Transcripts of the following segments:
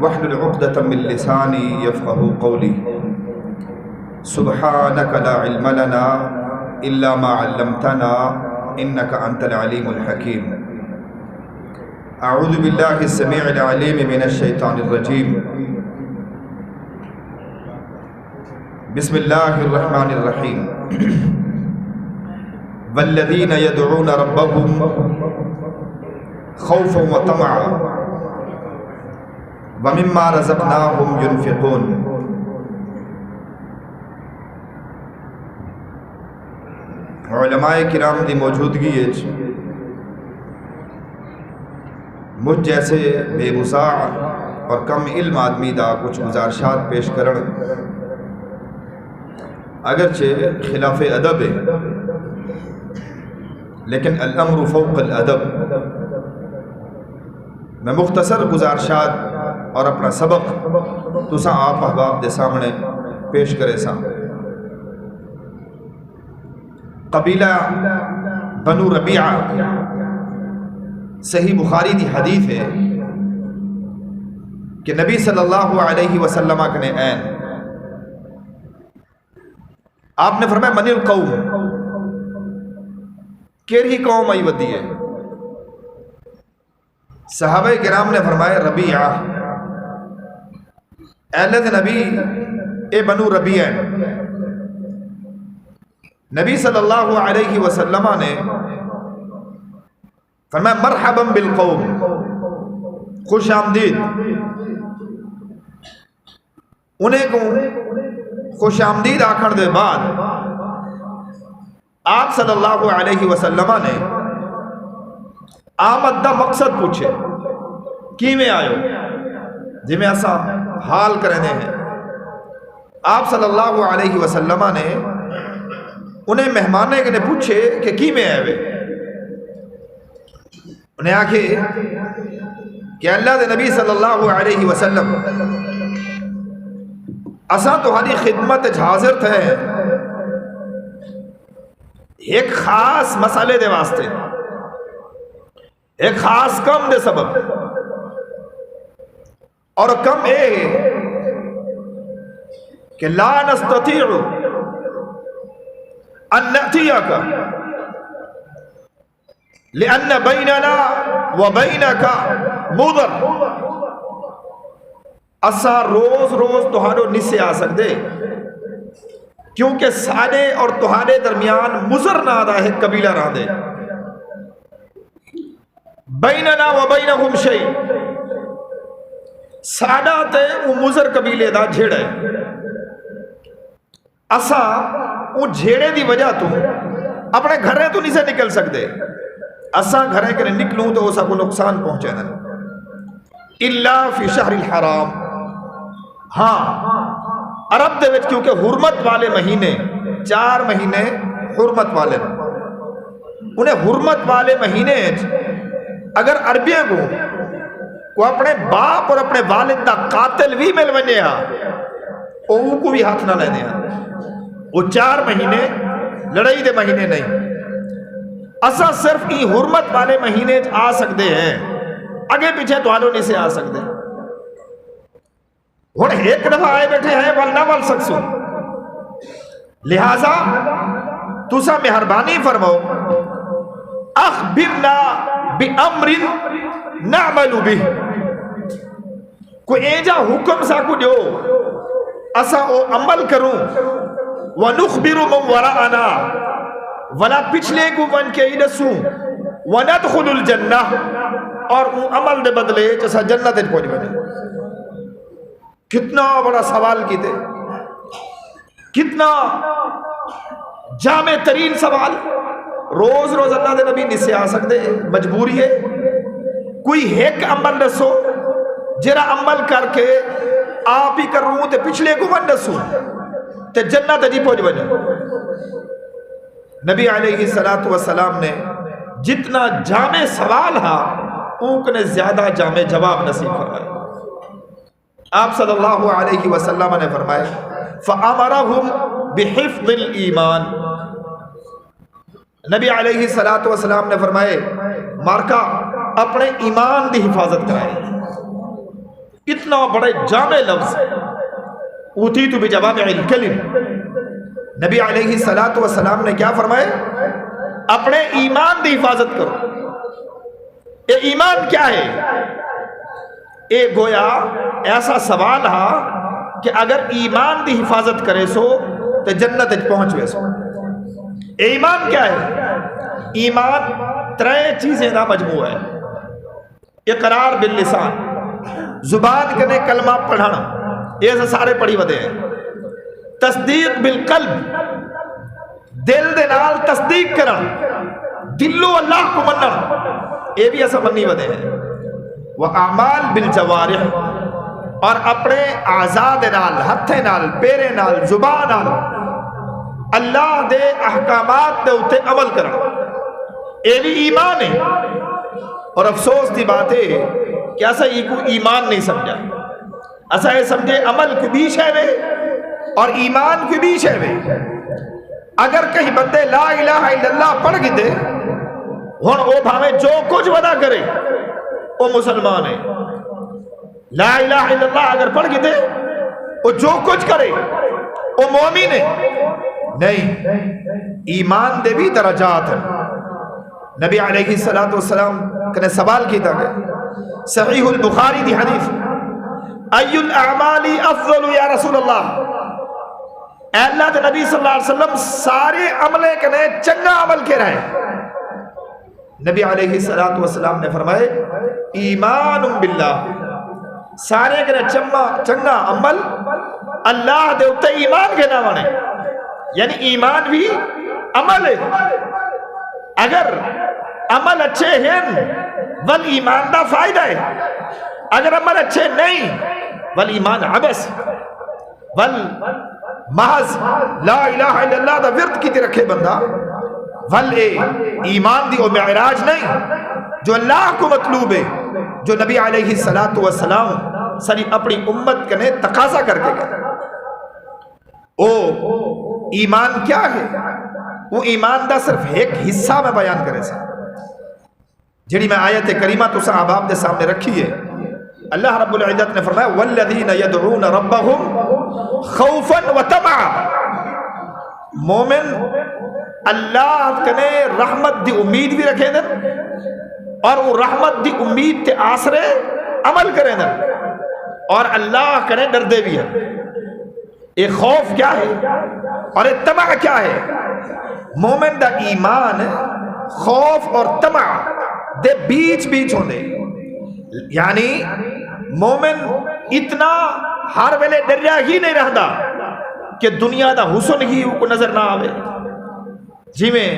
واحلل عقدة من لساني يفقهوا قولي سبحانك لا علم لنا إلا ما علمتنا إنك أنت العليم الحكيم أعوذ بالله السميع العليم من الشيطان الرجيم بسم الله الرحمن الرحيم والذين يدعون ربهم خوفا وطمعا ومما رزقناهم ينفقون۔ علماء کرام دی موجودگی مجھ جیسے بے وسع اور کم علم آدمی دا کچھ گزارشات پیش کرن اگرچہ خلاف ادب ہے، لیکن الامر فوق الادب۔ میں مختصر گزارشات اور اپنا سبق تساں آپ احباب دے سامنے پیش کرے سا۔ قبیلہ بنو ربیعہ، صحیح بخاری دی حدیث ہے کہ نبی صلی اللہ علیہ وسلم کنے این آپ نے فرمایا من القوم، کیڑی قوم آئی ودی ہے؟ صحابہ کرام نے فرمایا ربیعہ، اہل نبی اے بنو ربیعہ۔ نبی صلی اللہ علیہ وسلم نے فرمایا مرحبا بالقوم، خوش آمدید۔ انہیں کو خوش آمدید آکھن دے بعد آپ صلی اللہ علیہ وسلم نے آمد دا مقصد پوچھے کی میں آئے جی میں ایسا حال کرنے ہیں۔ آپ صلی اللہ علیہ وسلم نے انہیں مہمانے کے پوچھے کہ کی میں آئے، انہیں آکھے کہ اللہ دے نبی صلی اللہ علیہ وسلم اساں تہاڈی خدمت حاضر تھے ایک خاص مسئلے دے واسطے، ایک خاص کم دے سبب، اور کم اے کہ لا نستطيع ان نأتيك لأن بيننا وبينك مضر۔ اساں روز روز تہاڈو نہیں سے آ سکتے کیونکہ ساڈے اور تہاڈے درمیان مضر نہ دا ہے قبیلہ رہا دے، بیننا و بینہم شیء، ساڈا تے او مضر قبیلے دا جھیڑا ہے۔ اساں او جھیڑے دی وجہ تو اپنے گھریں تو نہیں سے نکل سکتے، اساں گھریں کے نکلوں تو اسا کو نقصان پہنچے نا، الا فی شہر الحرام۔ ہاں عرب دے وچ کیونکہ حرمت والے مہینے 4 مہینے حرمت والے، انہیں حرمت والے مہینے اگر عربیاں کو اپنے باپ اور اپنے والد دا قاتل بھی مل بنے او کو بھی ہاتھ نہ لینے وہ 4 مہینے لڑائی دے مہینے نہیں، اساں صرف ای حرمت والے مہینے آ سکتے ہیں، آگے پیچھے تو آلو نہیں سے آ سکتے۔ ہن ایک دفعہ آئے بیٹھے ہیں ول نہ ول سکسو، لہذا تسا مہربانی فرماؤ اخبرنا بامر نعمل به، کوئی ایجا حکم سا کو دیو اسا او عمل کروں، ونخبر من وراءنا، ولا پچھلے کو بن کے ہی دسوں، وندخل الجنہ، اور او عمل دے بدلے جیسا جنت پہنچ بنے۔ کتنا بڑا سوال کیتے، کتنا جامع ترین سوال۔ روز روز اللہ دے نبی نہیں سے آ سکتے، مجبوری ہے کوئی ایک عمل دسو جرا عمل کر کے آپ ہی کروں تے پچھلے کو من دسوں تے جنت جی پہنچ بنے۔ نبی علیہ السلام نے جتنا جامع سوال ہا اونک نے زیادہ جامع جواب نصیب فرمائے۔ آپ صلی اللہ علیہ وسلم نے فرمائے فَأَمَرَهُمْ بِحِفْظِ الْإِيمَانِ، نبی علیہ السلام نے فرمائے مارکا اپنے ایمان دی حفاظت کرائے، اتنا بڑے جامع لفظ اوتیت بجوامع الکلم. نبی علیہ الصلوۃ والسلام نے کیا فرمایا؟ اپنے ایمان دی حفاظت کرو. اے ایمان کیا ہے؟ اے گویا ایسا سوال ہا کہ اگر ایمان دی حفاظت کرے سو تو جنت پہنچ وے سو. ایمان کیا ہے؟ ایمان ترے چیزیں دا مجموعہ ہے. اقرار باللسان، زبان کنے کلمہ پڑھنا، یہ سارے پڑھی ودے ہیں. تصدیق بالقلب، دل دے نال تصدیق کرنا، دلو اللہ کو مننا، یہ بھی ایسا منی ودے ہیں. وَأَعْمَالِ بِالْجَوَارِحِ، اور اپنے اعضاء دے نال، ہتھے نال، پیرے نال، زبان نال اللہ دے احکامات دے اتے عمل کرنا، یہ بھی ایمان ہے. اور افسوس دی بات ہے کہ ایسا یہ کو ایمان نہیں سمجھا. ایسا یہ سمجھے عمل کو بھی شے وے اور ایمان کو بھی شے وے. اگر کہیں بندے لا الہ الا اللہ پڑھ گئے دے ہن او بھاویں جو کچھ ودا کرے وہ مسلمان ہے. لا الہ الا اللہ اگر پڑھ گئے دے وہ جو کچھ کرے وہ مومن ہے. نہیں، ایمان دے بھی درجات ہیں. نبی علیہ الصلوۃ والسلام کنے سوال کیتا گیا، صحیح البخاری دی حدیث، ای الاعمال افضل یا رسول اللہ. اے اللہ دے نبی صلی اللہ علیہ وسلم سارے عملے کنے چنگا عمل کے رہے. نبی علیہ الصلوۃ والسلام نے فرمائے ایمان باللہ، سارے کنے چنگا عمل اللہ دے اتے ایمان کے نام ہے. یعنی ایمان بھی عمل ہے. اگر عمل اچھے ہیں ول ایمان دا فائدہ ہے، اگر عمل اچھے نہیں ول ایمان عبس، ول محض لا الہ الا اللہ دا ورد کی رکھے بندہ، ول ایمان دی او معراج نہیں جو اللہ کو مطلوب ہے، جو نبی علیہ الصلوۃ والسلام ساری اپنی امت کنے تقاضا کر کے گئے. او ایمان کیا ہے؟ وہ ایمان دا صرف ایک حصہ میں بیان کرے سا جڑی میں آیت کریمہ تو صحاباب دے سامنے رکھی ہے. اللہ رب العزت نے فرمایا والذین یدعون ربهم خوفا وطمعا. مومن اللہ کنے رحمت دی امید بھی رکھے دن اور وہ رحمت دی امید تے آسرے عمل کرے دن اور اللہ کنے ڈردے بھی ہیں. ایک خوف کیا ہے اور ایک طمع کیا ہے؟ مومن دا ایمان خوف اور طمع دے بیچ بیچ ہوندے. یعنی مومن اتنا ہر ویلے ڈریا ہی نہیں رہدا کہ دنیا دا حسن ہی کو نظر نہ آوے. جی میں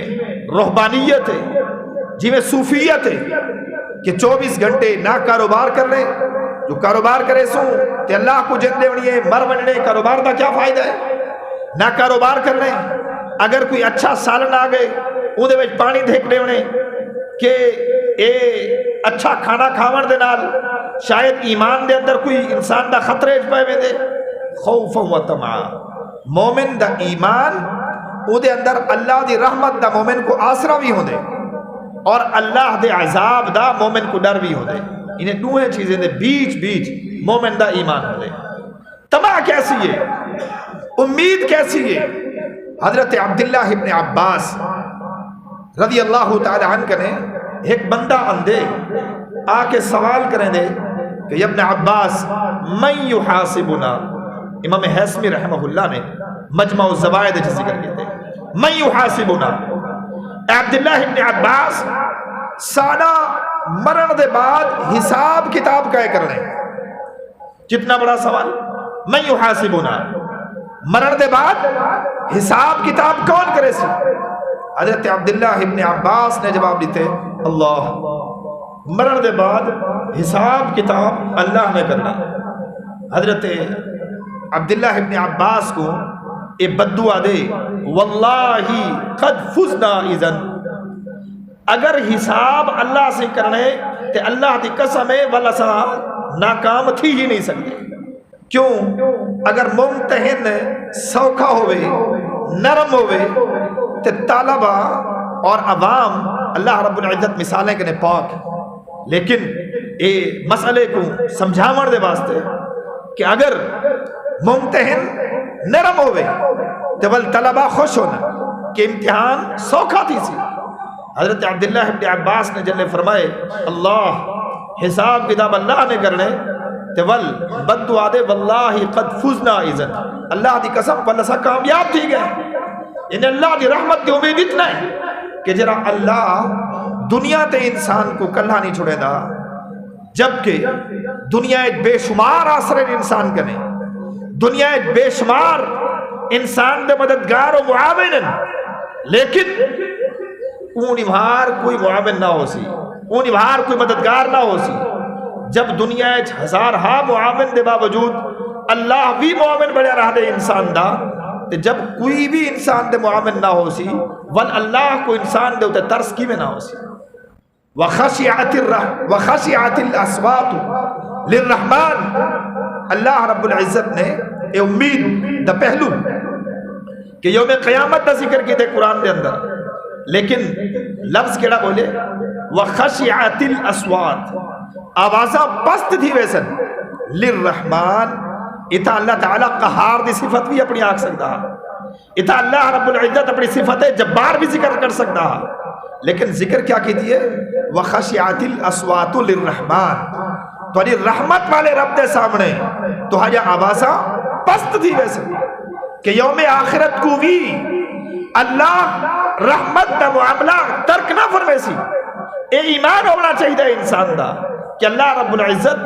روحبانیت ہے، جی میں صوفیت ہے کہ 24 گھنٹے نہ کاروبار کر رہے، جو کاروبار کرے سو تے اللہ کو جندے ونیے مر وننے، کاروبار دا کیا فائدہ ہے؟ نہ کاروبار کر رہے، اگر کوئی اچھا سالن آ گئے اودے وچ پانی دھیک دے ہونے کہ اے اچھا کھانا کھاون دے نال شاید ایمان دے اندر کوئی انسان دا خطرے پے ویندے. خوف و طمع، مومن دا ایمان او دے اندر اللہ دی رحمت دا مومن کو آسرا بھی ہوندے اور اللہ دے عذاب دا مومن کو ڈر بھی ہوندے. انہیں دوہیں چیزیں دے بیچ بیچ مومن دا ایمان ہوندے. طمع کیسی ہے؟ امید کیسی ہے؟ حضرت عبداللہ ابن عباس رضی اللہ تعالی عنہ نے ایک بندہ اندے آ کے سوال کریں دے کہ ابن عباس من یحاسبنا. امام حیثمی رحمہ اللہ نے مجمع الزوائد جس ذکر کہتے ہیں من یحاسبنا. عبداللہ ابن عباس سالہ مرن دے بعد حساب کتاب کا کر لیں. کتنا بڑا سوال. من یحاسبنا، مرن دے بعد حساب کتاب کون کرے سی؟ حضرت عبداللہ ابن عباس نے جواب دیتے اللہ، مرن دے بعد حساب کتاب اللہ نے کرنا. حضرت عبداللہ ابن عباس کو اے بددعا دے واللہ قد فزنا اذن، اگر حساب اللہ سے کرنے تے اللہ دی قسم ہے والاسا ناکام تھی ہی نہیں سکتے. کیوں؟ اگر ممتحن سوکھا ہوئے، نرم ہوئے تے طالبہ اور عوام اللہ رب العزت مثالیں کنے پاک، لیکن اے مسئلے کو سمجھاون دے واسطے کہ اگر ممتحن نرم ہوئے تو ول طلبہ خوش ہونا کہ امتحان سوکھا تھی سی. حضرت عبداللہ ابن عباس نے جلے فرمائے اللہ حساب کتاب اللہ نے کرنے تو ول بد دعا دے واللہ قد فزنا اذن اللہ دی قسم ول اسا کامیاب تھی گئے. ان اللہ دی رحمت دی امید اتنا ہے کہ جرا اللہ دنیا تے انسان کو کلہ نہیں چھوڑے دا جبکہ دنیا ایک بے شمار آسرے انسان کنے دنیا ایک بے شمار انسان دے مددگار و معاون لیکن اون بھار کوئی معاون نہ ہو سی اون بھار کوئی مددگار نہ ہو سی. جب دنیا ایک ہزار ہاں معاون دے باوجود اللہ بھی معاون بڑھیا رہا دے انسان دا تو جب کوئی بھی انسان دے معاون نہ ہو سی ول اللہ کو انسان دے ہوتے ترس کی میں نہ ہو سی. وخشعت الاصوات للرحمن اللہ رب العزت نے اے امید دا پہلو کہ یوم قیامت دا ذکر کی دے قرآن دے اندر لیکن لفظ کیڑا بولے وخشعت الاصوات آوازاں پست تھی ویسن للرحمن اتا اللہ تعالیٰ قہار دی صفت بھی اپنی آکھ سکتا اتا اللہ رب العزت اپنی صفت جبار بھی ذکر کر سکتا لیکن ذکر کیا کی دیئے وخشعت الاصوات للرحمن تو علی رحمت والے رب دے سامنے تو ہاں آوازاں پست تھی ویسن کہ یوم آخرت کو بھی اللہ رحمت دا معاملہ ترک نہ فرمے سی. اے ایمان ہونا چاہیے انسان دا کہ اللہ رب العزت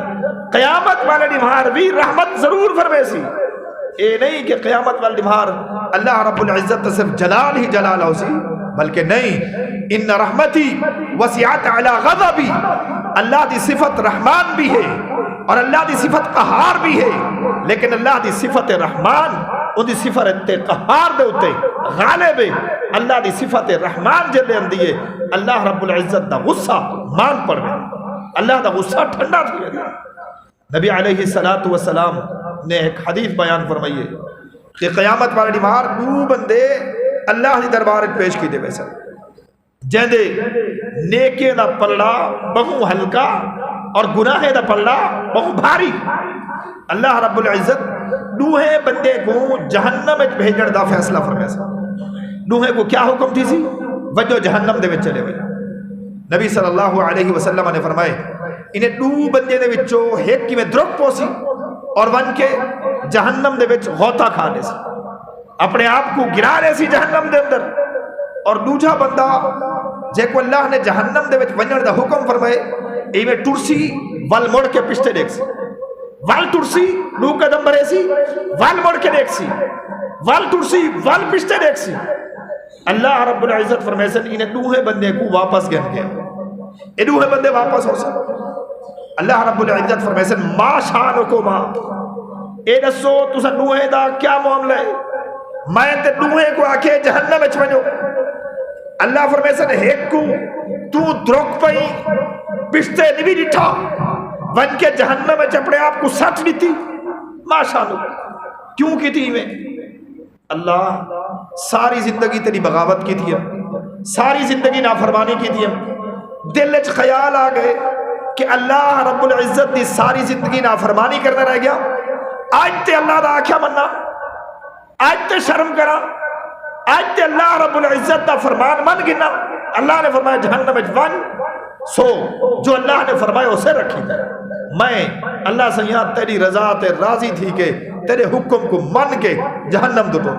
قیامت والے نمہار بھی رحمت ضرور فرمے سی. اے نہیں کہ قیامت والے نمہار اللہ رب العزت صرف جلال ہی جلال ہو سی بلکہ نہیں ان رحمتی وسعت علی غضبی اللہ دی صفت رحمان بھی ہے اور اللہ دی صفت قہار بھی ہے لیکن اللہ دی صفت رحمان ان دی صفت قہار دے ہوتے غالب ہے. اللہ دی صفت رحمان جلے اندیے اللہ رب العزت دا غصہ مان پڑ گئے اللہ دا غصہ ٹھنڈا تھی گیا. نبی علیہ السلام نے ایک حدیث بیان فرمائیے کہ قیامت والے نمہار دو بندے اللہ دی دربار پیش کی دے ویسا جہدے نیکے دا پلڑا بہو ہلکا اور گناہ دا پلڑا بہو بھاری. اللہ رب العزت دوہے بندے کو جہنم میں بھیجن دا فیصلہ فرمائے سا. دوہے کو کیا حکم تھی سی وجہ جہنم دے وچ چلے ہوئے. نبی صلی اللہ علیہ وسلم نے فرمائے انہیں دو بندے دے وچوں ایک کی میں درک پوسی اور ون کے جہنم دے وچ غوطہ کھانے سی اپنے آپ کو گرا رہے سی جہنم دے اندر اور دوجہ بندہ جے کو اللہ نے جہنم دے وچ ونجن دا حکم فرمائے ایویں ٹرسی ول مڑ کے پشتے دیکھ سی ول ٹرسی دو قدم بھرے سی ول مڑ کے دیکھ سی ول ٹرسی ول پشتے دیکھ سی. اللہ رب العزت فرمائے سن انہیں دوہے بندے کو واپس گن گیا یہ دوہے بندے واپس ہو سن. اللہ رب العزت فرمائے سن ما شانکما اے دسو تسا دوہے دا کیا معاملہ ہے میں تے دوہے کو آکے جہنم اچ ونجو. اللہ فرمائے سن ایک کو تو درک پئی پشتے نہیں ڈٹھا ون کے جہنم اچ اپنے آپ کو سٹ دیتی ما شانکما کیوں کی تھی میں اللہ ساری زندگی تیری بغاوت کی تھی ساری زندگی نافرمانی کی تھی دل اچ خیال آ گئے کہ اللہ رب العزت دی ساری زندگی نافرمانی کرنا رہ گیا آج تے اللہ دا آکھیا مننا آج تے شرم کرا آج تے اللہ رب العزت دا فرمان من گنا. اللہ نے فرمایا جہنم اچ ون سو جو اللہ نے فرمایا اسے رکھی تھی. میں اللہ سے یہاں تیری رضا تے راضی تھی کہ تیرے حکم کو من کے جہنم دٹو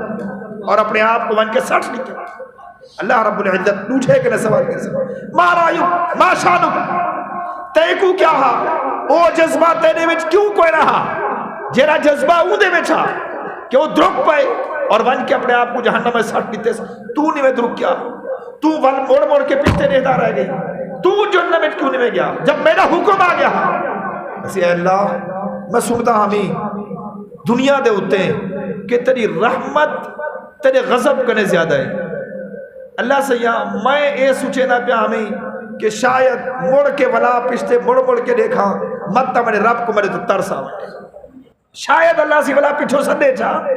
اور اپنے آپ کو من کے سٹ لیتے. اللہ رب العزت پوچھے کہ نہ سوال کر سکتے ما رایک ما شانک تے کو کیا ہا او جذبہ تیرے وچ کیوں کوئی رہا جیرا جذبہ او دے وچ ہا کہ وہ درک پائے اور ون کے اپنے آپ کو جہنم میں سٹ لیتے. تو نہیں میں درک کیا تو ون موڑ موڑ کے پیچھے رہتا رہ گئی تو جہنم میں کیوں نہیں میں گیا جب میرا حکم آ گیا. اسی اے اللہ میں سنتا ہمیں دنیا دے ہوتے ہیں کہ تیری رحمت تیرے غضب کرنے زیادہ ہے. اللہ سے یہاں میں اے سوچے نہ پیا ہمیں کہ شاید مڑ کے ولا پشتے مڑ مڑ کے دیکھا مت میرے رب کو میرے تو ترس آوے شاید اللہ سے ولا پچھو سدے چاہ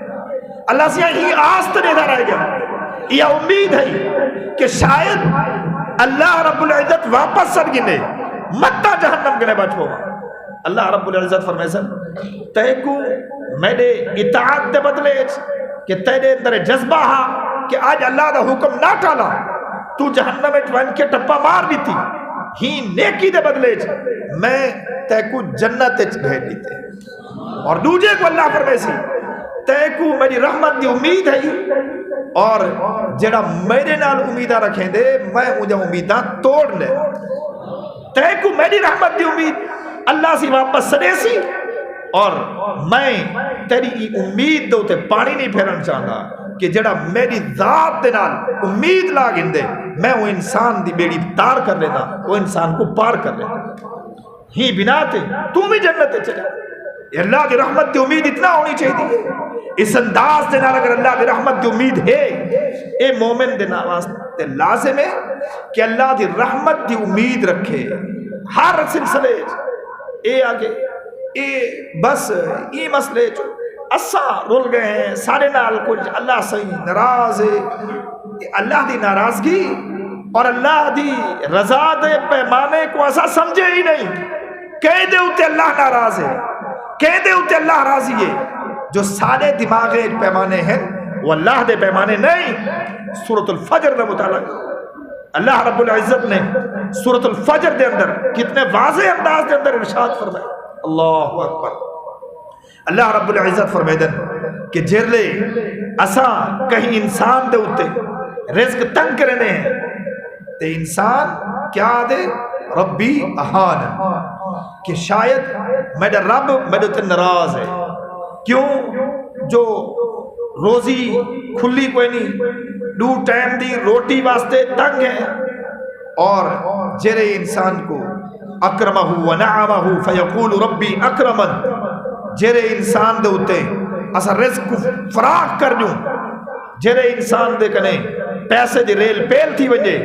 اللہ سے ہی آست دیتا رہ گیا. یہ امید ہے کہ شاید اللہ رب العزت واپس سر گنے متا جہنم کے بچ پوا اللہ رب العزت فرمائے سن تے کو میرے اطاعت دے بدلے کہ تیرے اندر جذبہ ہا کہ آج اللہ دا حکم نہ ٹالا تو جہنم میں ٹوین کے ٹپا مار بھی تھی ہی نیکی دے بدلے میں تے کو جنت بھیج دیتے اور دوجے کو اللہ فرمائے سی تے کو میری رحمت دی امید ہے اور جڑا میرے نال امیدہ رکھیں دے میں مجھے امیدہ توڑ لے تے کو میری رحمت دی امید اللہ سی واپس سنے سی اور میں تیری امید دو تے پانی نہیں پھیرن چاہتا کہ جڑا میری ذات دے نال امید لا گندے میں وہ انسان دی بیڑی تار کر لینا وہ انسان کو پار کر لینا ہی بنا تے تم ہی جنت چلے اللہ دی رحمت دی امید اتنا ہونی چاہیے اس انداز دے نال اگر اللہ دی رحمت دی امید ہے اے مومن دے واسطے لازم ہے کہ اللہ دی رحمت دی امید رکھے ہر سلسلے اے آگے اے بس یہ مسئلے جو اساں رول گئے ہیں سارے نال کچھ اللہ صحیح ناراض ہے اللہ دی ناراضگی اور اللہ دی رضا دے پیمانے کو ایسا سمجھے ہی نہیں کہہ دے اتے اللہ ناراض ہے کہہ دے اتے اللہ راضی ہے جو سارے دماغ پیمانے ہیں وہ اللہ دے پیمانے نہیں سورۃ الفجر میں مطالعہ اللہ رب العزت نے سورۃ الفجر دے اندر کتنے واضح انداز دے اندر ارشاد فرمائے اللہ اکبر اللہ رب العزت فرمائے دن کہ جرلے اساں کہیں انسان دے اتے رزق تنگ کرنے ہیں تے انسان کیا دے ربی احان کہ شاید میرا رب میرے تے ناراض ہے کیوں جو روزی کھلی کوئی نہیں دو ٹائم دی روٹی واسطے تنگ ہے اور جرے انسان کو اکرمہ ونعمہ فیقول ربی اکرمن جرے انسان دے ہوتے اسا رزق کو فراغ کر دوں جرے انسان دے کنے پیسے دی ریل پیل تھی ونجے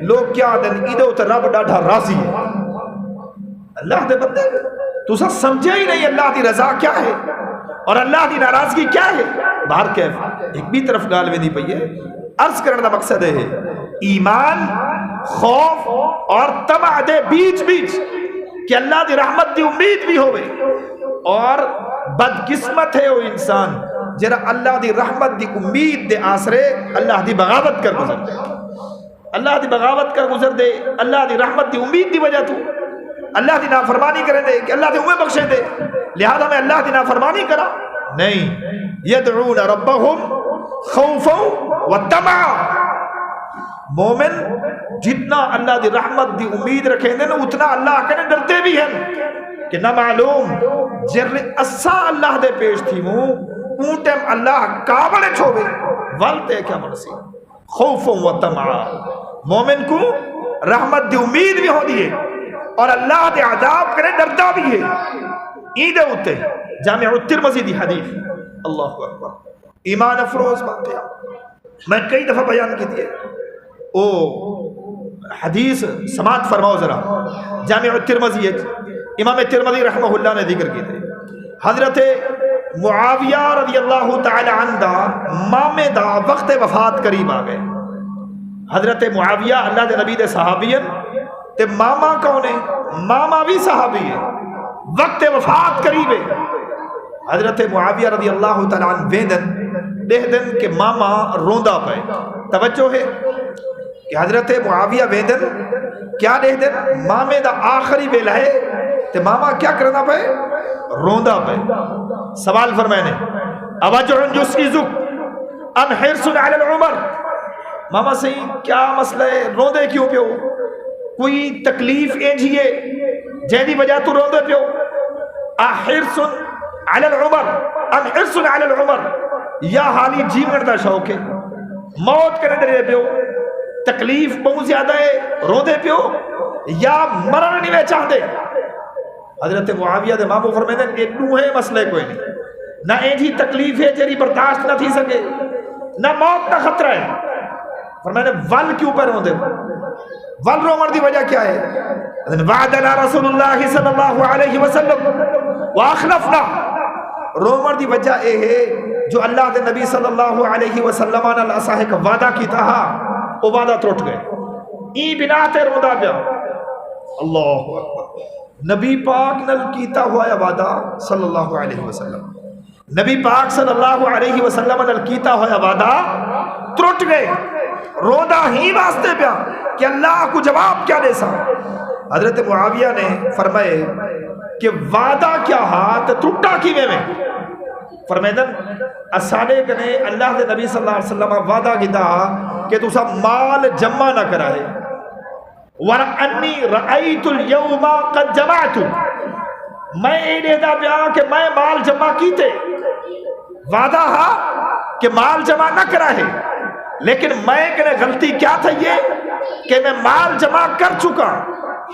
لوگ کیا دن ایدو تے رب ڈاڑھا راضی ہے اللہ دے بندے تو سا سمجھے ہی نہیں اللہ دی رضا کیا ہے اور اللہ دی ناراضگی کیا ہے باہر کیف ایک بھی طرف گال میں نہیں پئیے عرض کرنے دا مقصد ہے ایمان خوف اور طمع دے بیچ بیچ کہ اللہ دی رحمت دی امید بھی ہوئے اور بدقسمت ہے وہ انسان جرا اللہ دی رحمت دی امید دے آسرے اللہ دی بغاوت کر گزر دے اللہ دی بغاوت کر گزر دے اللہ دی رحمت دی امید دی وجہ تو اللہ دی نافرمانی کرے دے کہ اللہ دی امید بخشے دے لہذا میں اللہ دی نافرمانی کرا نہیں یدعون ربہم خوفا و طمعا مومن جتنا اللہ دی رحمت دی امید رکھیں دے اتنا اللہ کے ڈرتے بھی ہیں کہ نہ معلوم جر اسا اللہ دے پیش تھی اون ٹائم اللہ کابڑے چھوڑے والتے کیا مرسی خوف و طمع مومن کو رحمت دی امید بھی ہو دیئے اور اللہ دے عذاب کرے ڈرتا بھی ہے عید ہوتے جامع الترمذی دی حدیث اللہ اکبر ایمان افروز بات ہے میں کئی دفعہ بیان کی دیئے او حدیث سماعت فرماؤ ذرا جامع الترمذی امام ترمذی رحمہ اللہ نے ذکر کی تھی حضرت معاویہ رضی اللہ تعالی عنہ دا مامے دا وقت وفات قریب آ گئے حضرت معاویہ اللہ دے نبی دے صحابی ہیں تے ماما کون ہے ماما بھی صحابی ہے وقت وفات قریب ہے حضرت معاویہ رضی اللہ تعالی عنہ ویندن دہ دن کہ ماما روندا پے توجہ ہے کہ حضرت معاویہ ویندن کیا دہ دن مامے دا آخری ویلا ہے تے ماما کیا کرنا پے روندا پے سوال فرمائنے اوجعن یسئزک ام حرص علی العمر ماما سے کیا مسئلہ ہے روندے کیوں پیو کوئی تکلیف اینجیے جیدی وجہ تو روندے پیو احرص علی العمر ام حرص علی العمر یا حالی جیون دا شوق ہے موت کرنے دے پیو تکلیف بہت زیادہ ہے روندے پیو یا مرن نہیں میں چاہتے حضرت معاویہ دے مامو فرمائے دے ایڈو ہے مسئلے کوئی نہیں نہ اینجی تکلیف ہے جیری برداشت نہ تھی سکے نہ موت نہ خطرہ ہے فرمائے دے ول کیوں پر روندے ول رومر دی وجہ کیا ہے وعدنا رسول اللہ صلی اللہ علیہ وسلم واخلفنا رومر دی وجہ اے ہے جو اللہ دے نبی صلی اللہ علیہ وسلم نے اساں ایک وعدہ کیتا وہ وعدہ ٹوٹ گئے ای بنا تے روندا پیا اللہ اکبر. نبی پاک نل کیتا ہوا ہے وعدہ صلی اللہ علیہ وسلم, نبی پاک صلی اللہ علیہ وسلم نل کیتا ہوا وعدہ ترٹ گئے. رودا ہی واسطے پیا کہ اللہ کو جواب کیا دے سا. حضرت معاویہ نے فرمائے کہ وعدہ کیا ہاتھ ٹوٹا کیویں میں. فرمیدن اساڑے کنے اللہ دے نبی صلی اللہ علیہ وسلم وعدہ کیتا کہ تسا مال جمع نہ کرائے. وَرَأَنِّي رَأَيْتُ الْيَوْمَ قَدْ جَمَعْتُ, میں ایڈے دا پیا کہ میں مال جمع کیتے. وعدہ ہا کہ مال جمع نہ کرائے, لیکن میں کنے غلطی کیا تھا یہ کہ میں مال جمع کر چکا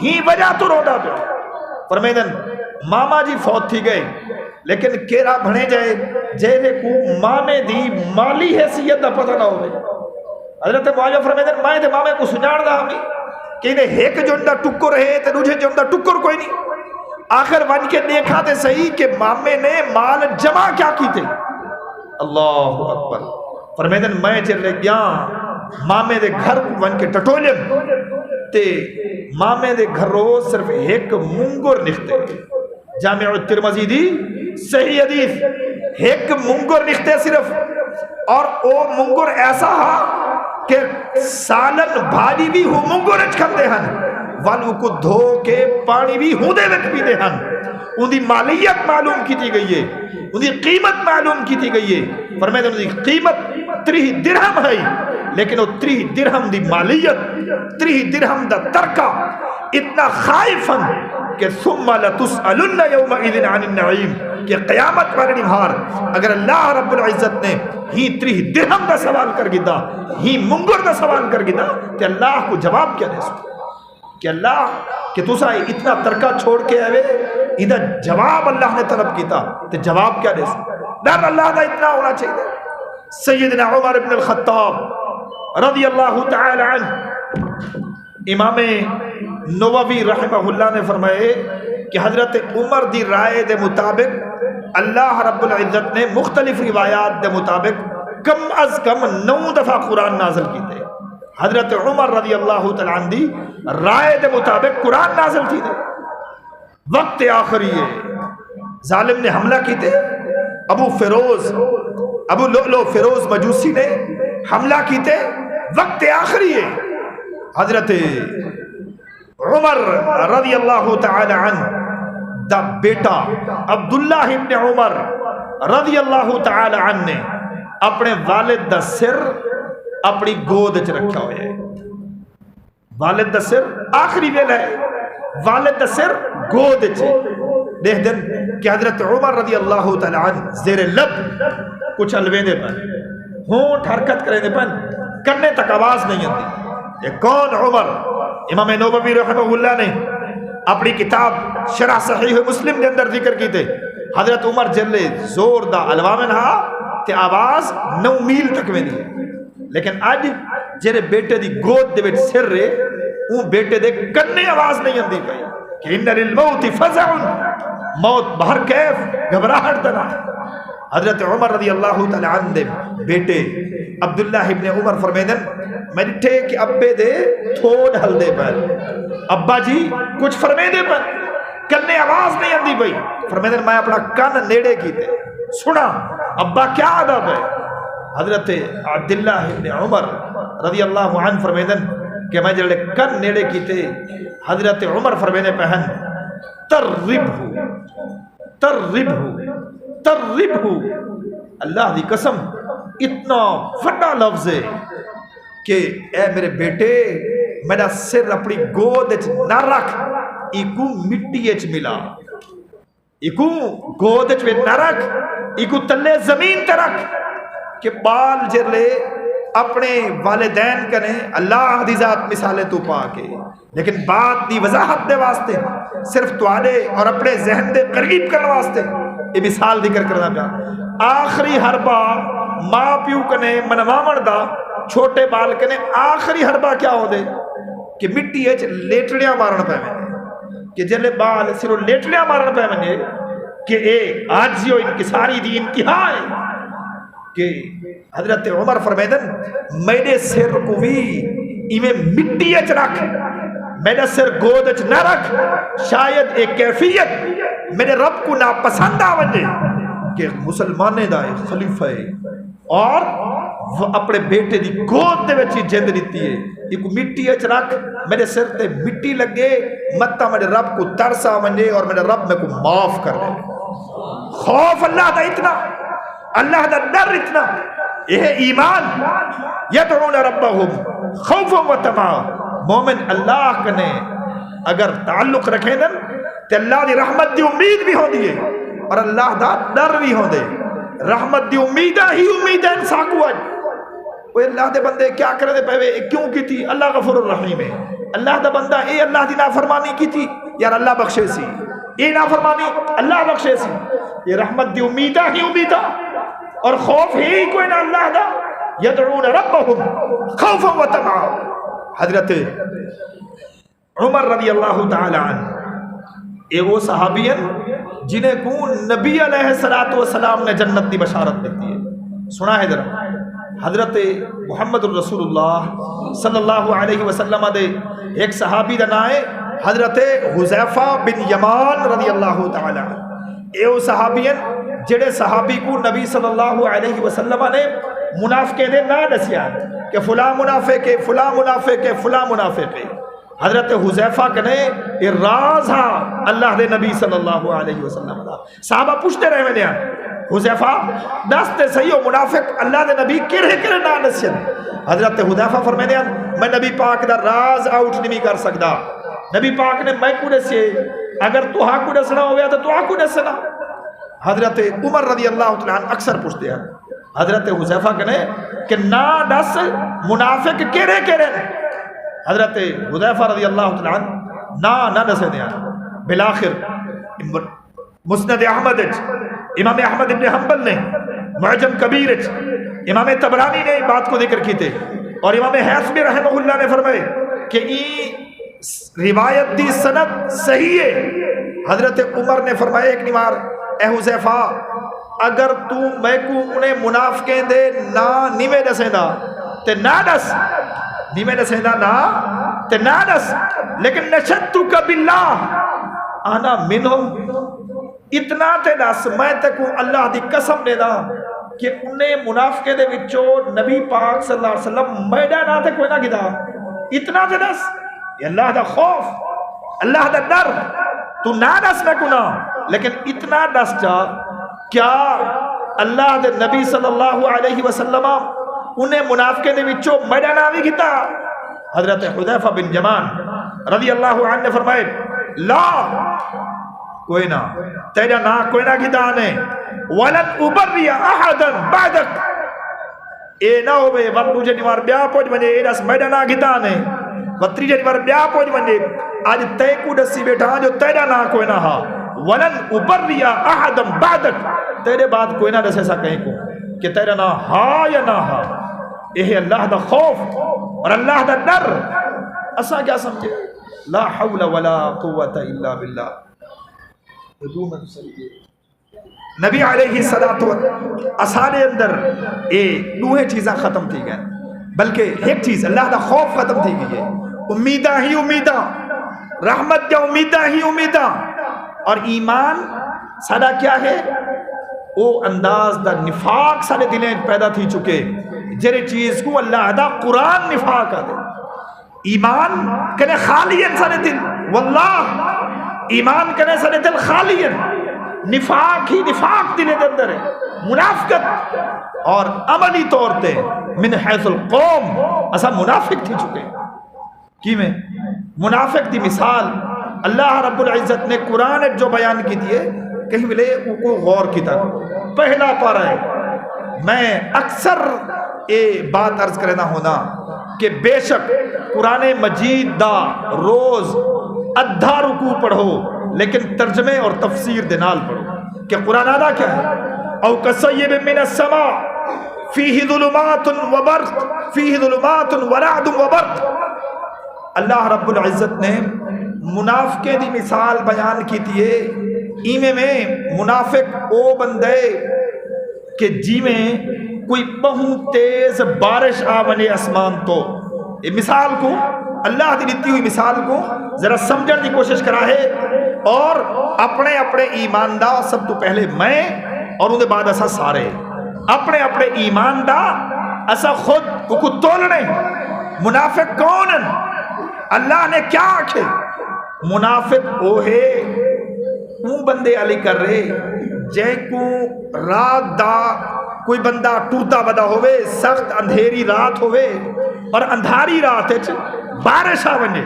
ہی وجہ تو روڈا پہ. فرمیدن ماما جی فوت تھی گئے, لیکن کیرا بھنے جائے جیلے کو مامے دی مالی حیثیت دا پتہ نہ ہوئے. حضرت معاویہ فرمیدن میں دے مامے کو سنجان دا ہمیں کہ انہیں ایک جو اندہ ٹکر رہے تے دوجھے جو اندہ ٹکر کوئی نہیں. آخر ون کے دیکھا تے صحیح کہ مامے نے مال جمع کیا کی تھے. اللہ اکبر. فرمیدن میں چلے گیا مامے دے گھر ون کے ٹٹولیم تے مامے دے گھر رو صرف ایک منگر نکھتے. جامع الترمذی دی صحیح حدیث, ایک منگر نکھتے صرف, اور او منگر ایسا ہا کہ سالن بھاڑی بھی ہو منگر اچ کھندے ہن, والو کو دھو کے پانی بھی ہوں دے وقت پیتے ہن. ان دی مالیت معلوم کی تھی گئی ہے, ان دی قیمت معلوم کی تھی گئی ہے. فرمیدن ان دی قیمت 30 درہم ہے, لیکن وہ 30 درہم دی مالیت 30 درہم دا ترکہ اتنا خائفن کہ ثم لتسألن یومئذ عن النعیم, کہ قیامت پر نمہار اگر اللہ رب العزت نے ہی 30 درہم دا سوال کر گدا, ہی منگر دا سوال کر گدا, کہ اللہ کو جواب کیا دے سو کہ اللہ کہ تسا اتنا ترکہ چھوڑ کے آئے ادھر جواب اللہ نے طلب کیتا تے جواب کیا دے سو. ڈر اللہ دا اتنا ہونا چاہیے. سیدنا عمر بن الخطاب رضی اللہ تعالی عنہ, امام نووی رحمہ اللہ نے فرمائے کہ حضرت عمر دی رائے دے مطابق اللہ رب العزت نے مختلف روایات دے مطابق کم از کم 9 دفعہ قرآن نازل کیتے. حضرت عمر رضی اللہ تعالی عنہ دی رائے دے مطابق قرآن نازل کی دے. وقت آخری ہے, ظالم نے حملہ کیتے, ابو لؤلؤ فیروز مجوسی نے حملہ کیتے. وقت آخری ہے, حضرت عمر رضی اللہ تعالی عنہ دا بیٹا عبداللہ ابن عمر رضی اللہ تعالی عنہ نے اپنے والد دا سر اپنی گود چ رکھا ہوا ہے. والد دا سر آخری ویلا ہے, والد دا سر گود چ دیکھ دن کہ حضرت عمر رضی اللہ تعالی عنہ زیر لب کچھ الویندے پن, ہونٹ حرکت کریں دے پن, کرنے تک آواز نہیں آتی. یہ کون عمر؟ امام نووی رحمہ اللہ نے اپنی کتاب شرح صحیح مسلم کے اندر ذکر کی تھے. حضرت عمر جلے زور دا الوامن ہا تے آواز 9 میل تک میں دی, لیکن آج جیرے بیٹے دی گود دے بیٹ سر رہے اون بیٹے دے کرنے آواز نہیں آندی پئی کہ ان للموت فزع, موت باہر کیف گھبراہٹ دنا. حضرت عمر رضی اللہ تعالی عنہ دے بیٹے عبداللہ ابن عمر فرمیدن میں ڈٹھے کہ ابے دے تھوڑ ہل دے پر, ابا جی کچھ فرمے دے پر, کرنے آواز نہیں آندی پئی. فرمیدن میں اپنا کان نیڑے کیتے سنا ابا کیا عذاب ہے. حضرت عبداللہ ابن عمر رضی اللہ عنہ فرمیدن کہ میں جلے کن نیڑے کیتے, حضرت عمر فرمینے پہن تربہو تربہو, اللہ دی قسم اتنا فٹا لفظ ہے کہ اے میرے بیٹے میرا سر اپنی گود نہ رکھ, ایکو مٹی اچ ملا, ایکو گود اچ نہ رکھ, ایکو تلے زمین تے رکھ, کہ بال جرلے اپنے والدین کنے اللہ دی ذات مثالے تو پا کے, لیکن بات دی وضاحت دے واسطے صرف توالے اور اپنے ذہن دے قریب کرنے واسطے یہ مثال ذکر کرنا پیا. آخری حربہ ماں پیو کنے منوامن دا چھوٹے بال کنے آخری حربہ کیا ہو دے کہ مٹی اچ لیٹڑیاں مارن پہ میں, کہ جلے بال صرف لیٹڑیاں مارن پہ میں کہ اے آجزیو انکساری دی انتہا ہے. کہ حضرت عمر فرمیدن میرے سر کو بھی ایویں مٹی اچ رکھ میرا سر گودچ نہ رکھ، شاید ایک کیفیت میرے رب کو ناپسند آ ونجے کہ مسلمانے دا ایک خلیفہ ہے اور وہ اپنے بیٹے دی گود دے وچ جند دیتی ہے، ایک مٹی اچ رکھ، میرے سر تے مٹی لگے متا میرے رب کو ترس آ ونجے اور میرے رب میں کو معاف کر دے۔ خوف اللہ دا اتنا، اللہ دا ڈر اتنا، یہ ایمان۔ یدعون ربہم خوفا و طمعا، مومن اللہ کنے اگر تعلق رکھے نا تے اللہ دی رحمت دی امید بھی ہو دیئے اور اللہ دا ڈر بھی ہو دے۔ رحمت دی امیدہ ہی امیدہ انسان کو آج وہ اللہ دے بندے کیا کرے دے پہوے کیوں کی تھی؟ اللہ غفور الرحیم ہے۔ اللہ دا بندہ اے اللہ دی نافرمانی کی تھی یار اللہ بخشے سی، اے نافرمانی اللہ بخشے سی، یہ رحمت دی امیدہ ہی امیدہ اور خوف ہی کوئی نہ اللہ دا۔ یدعون ربہم خوفا و طمعا۔ حضرت عمر رضی اللہ تعالی عنہ اے وہ صحابی ہیں جنہیں کو نبی علیہ السلام نے جنت دی بشارت دیتی ہے۔ سنا ہے ذرا حضرت محمد الرسول اللہ صلی اللہ علیہ وسلم دے ایک صحابی دا نام ہے حضرت حذیفہ بن یمان رضی اللہ تعالی عنہ۔ اے وہ صحابی ہیں جڑے صحابی کو نبی صلی اللہ علیہ وسلم نے منافقے دے نہ دسیا کہ فلاں منافق ہے، فلاں منافق ہے، فلاں منافق ہے۔ حضرت حذیفہ کنے یہ راز ہاں اللہ دے نبی صلی اللہ علیہ وسلم دا۔ صحابہ پوچھتے رہے میں حذیفہ دستے صحیح ہو منافق اللہ دے نبی کرے کرے نہ دسین۔ حضرت حذیفہ فرماتے ہیں میں نبی پاک دا راز آؤٹ نہیں کر سکتا، نبی پاک نے میں کو دسے، اگر تو ہاں کو دسنا ہویا تو ہاں کو دسنا۔ حضرت عمر رضی اللہ تعالیٰ عنہ اکثر پوچھتے ہیں حضرت حذیفہ کنے کہ نہ دس منافق کرے کرے۔ حضرت حذیفہ رضی اللہ تعالیٰ عنہ نہ دسے دیا۔ بلاخر مسند احمد امام احمد ابن حنبل نے معجم کبیر امام طبرانی نے بات کو ذکر کی تھے اور امام حیثمی رحمہ اللہ نے فرمائے کہ یہ روایت دی سند صحیح ہے۔ حضرت عمر نے فرمایا ایک نمار اے حذیفہ اگر تو میں کو انہیں منافقیں دے نہ نیوے دسیں دا تے نہ دس، نیوے دسیں دا نہ تے نہ دس، لیکن نشدتک باللہ انا منہم، اتنا تے دس میں تے کو اللہ دی قسم دے دا کہ انہیں منافقیں دے وچوں نبی پاک صلی اللہ علیہ وسلم میڈا نہ تے کوئی نہ گدا، اتنا تے دس۔ یہ اللہ دا خوف، اللہ دا ڈر، تو نہ دس میں کو نہ لیکن اتنا دس جا کیا اللہ دے نبی صلی اللہ علیہ وسلم انہیں منافقے دے وچوں میڈا نہ بھی گتا۔ حضرت حذیفہ بن یمان رضی اللہ عنہ نے فرمائے لا کوئی نہ تیرا نہ کوئی نہ گتا نے ولن ابری احدا بعدک، اے نہ ہوئے وقت مجھے نیوار بیا پوچھ منجے اے دس میڈا نہ گتا نے وطری جے نیوار بیا پوچھ منجے آج تے کو دسی بیٹھا جو تیرا نہ کوئی نہ ہا ولن ابری احدا بعدک، تیرے بعد کوئی نہ دسے سا کہیں کو کہ تیرا نہ ہا یا نہ ہا۔ یہ اللہ دا خوف اور اللہ دا ڈر اسا کیا سمجھے؟ لا حول ولا قوت الا باللہ۔ نبی علیہ السلام اسانے اندر دوہے چیزاں ختم تھی گئے، بلکہ ایک چیز اللہ دا خوف ختم تھی گئی ہے، امیدہ ہی امیدہ، رحمت یا امیدہ ہی امیدہ، اور ایمان سادہ کیا ہے؟ وہ انداز دا نفاق سارے دلیں پیدا تھی چکے جرے چیز کو اللہ دا قرآن نفاق دے۔ ایمان کنے خالی سارے دل، واللہ ایمان کنے سارے دل خالی ہیں، نفاق ہی نفاق دلیں دے اندر ہے، منافقت اور عملی طور تے من حیث القوم اسا منافق تھی چکے۔ کی میں منافق دی مثال اللہ رب العزت نے قرآن جو بیان کی دیئے کہیں ملے کو غور کی تک پہلا پارا ہے۔ میں اکثر بات عرض کرنا ہونا کہ بے شک قرآن مجید دا روز ادھا رکوع پڑھو لیکن ترجمے اور تفسیر دنال پڑھو کہ قرآن آدھا کیا ہے۔ او کصیب من السماء فیہ ظلمات وبرق فیہ ظلمات ورعد وبرق۔ اللہ رب العزت نے منافقے دی مثال بیان کی تھی، ایمے میں منافق او بندے کہ جی میں کوئی بہت تیز بارش آونے اسمان تو، یہ مثال کو اللہ دی دیتی ہوئی مثال کو ذرا سمجھنے کی کوشش کرا ہے اور اپنے اپنے ایمان دا سب تو پہلے میں اور ان دے بعد اسا سارے اپنے اپنے ایمان دا اسا خود کو تولنے منافق کون ہیں اللہ نے کیا آکھے منافق وہ ہے وہ بندے علی کر رہے جے کو رات دا کوئی بندہ ٹوٹا بدا ہوئے سخت اندھیری رات ہوئے اور اندھاری رات بارش آ بنے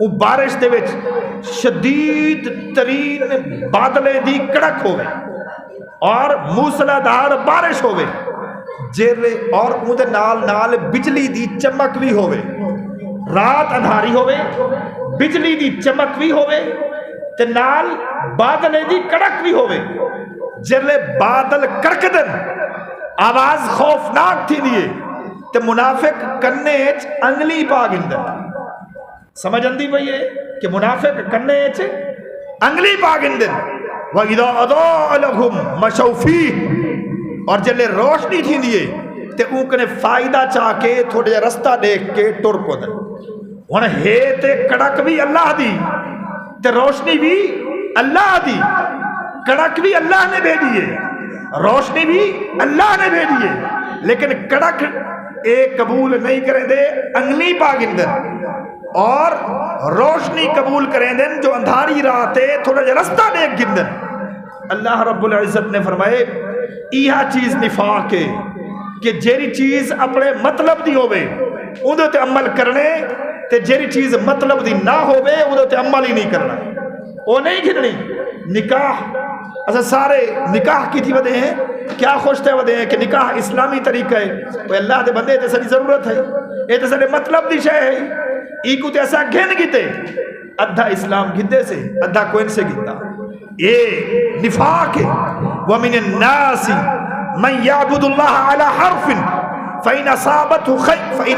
وہ بارش دے وچ شدید ترین بادلے دی کڑک ہوئے اور موسلادھار بارش ہوئے جیلے اور اندھے نال بجلی دی چمک بھی ہوئے رات اندھاری ہوئے بجلی دی چمک بھی ہوئے تے نال بادلے دی کڑک بھی ہوئے جیلے بادل کرکدن آواز خوفناک تھی دیئے تے منافق کنے انگلی پا گندن سمجھ اندی بھئی ہے کہ منافق کنے انگلی پا گندن وَإِذَا أَضَاءَ لَهُمْ مَشَوْا فِيهِ اور جلے روشنی تھی دیئے تے اوکنے فائدہ چاہ کے تھوڑے رستہ دیکھ کے ٹر کو دن وہاں ہے تے کڑک بھی اللہ دی تے روشنی بھی اللہ دی کڑک بھی اللہ نے بھیجی ہے روشنی بھی اللہ نے بھیجی ہے لیکن کڑک ایک قبول نہیں کریں دے انگلی پا گندن اور روشنی قبول کریں دن جو اندھاری رات ہے تھوڑا جا رستہ دیکھ گندن اللہ رب العزت نے فرمائے ایہا چیز نفاق ہے کہ جیری چیز اپنے مطلب دی ہوئے اندھے تے عمل کرنے تے جیری چیز مطلب دی نہ ہوئے اندھے تے عمل ہی نہیں کرنا وہ نہیں گھننی نکاح اچھا سارے نکاح کی تھی ودے ہیں کیا خوش تھے ودے ہیں کہ نکاح اسلامی طریقہ ہے وہ اللہ دے بندے تے ساری ضرورت ہے اے تے سارے مطلب دی شے ہے ایکو تے ایسا گھن گیتے ادھا اسلام گھدے سے ادھا کوئن سے گھتا یہ نفاق ہے وَمِنِ النَّاسِ مَنْ يَعْبُدُ اللَّهَ عَلَى حَرْفٍ فَإِنْ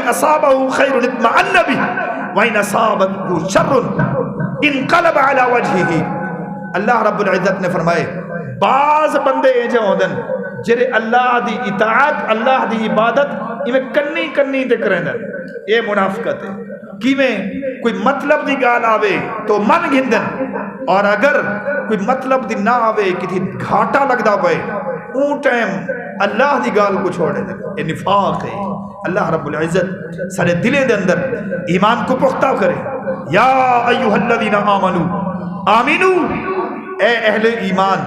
أَصَابَهُ خَيْرٌ اطْمَأَنَّ بِهِ وَإِنْ أَصَابَتْهُ شَرٌ انقلب عَلَى وَجْهِهِ اللہ رب العزت نے فرمائے بعض بندے جو ہوندن جرے اللہ دی اطاعت اللہ دی عبادت یہ کنی کنی دے کریں دن یہ منافقت ہے کی میں کوئی مطلب دی گال آوے تو من گھندن اور اگر کوئی مطلب دی نہ آوے کسی گھاٹا لگ دا پائے اون ٹائم اللہ دی گال کو چھوڑے دیں یہ نفاق ہے اللہ رب العزت سارے دلے دے اندر ایمان کو پختہ کرے یا ایوہ الذین آمنوا آمینو اے اہل ایمان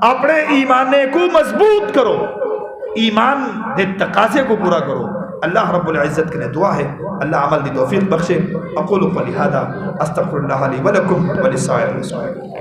اپنے ایمانے کو مضبوط کرو ایمان دے تقاضے کو پورا کرو اللہ رب العزت کے دعا ہے اللہ عمل دی توفیق بخشے اقول قولی ھذا استغفر اللہ لی ولکم ولسائر المسلمین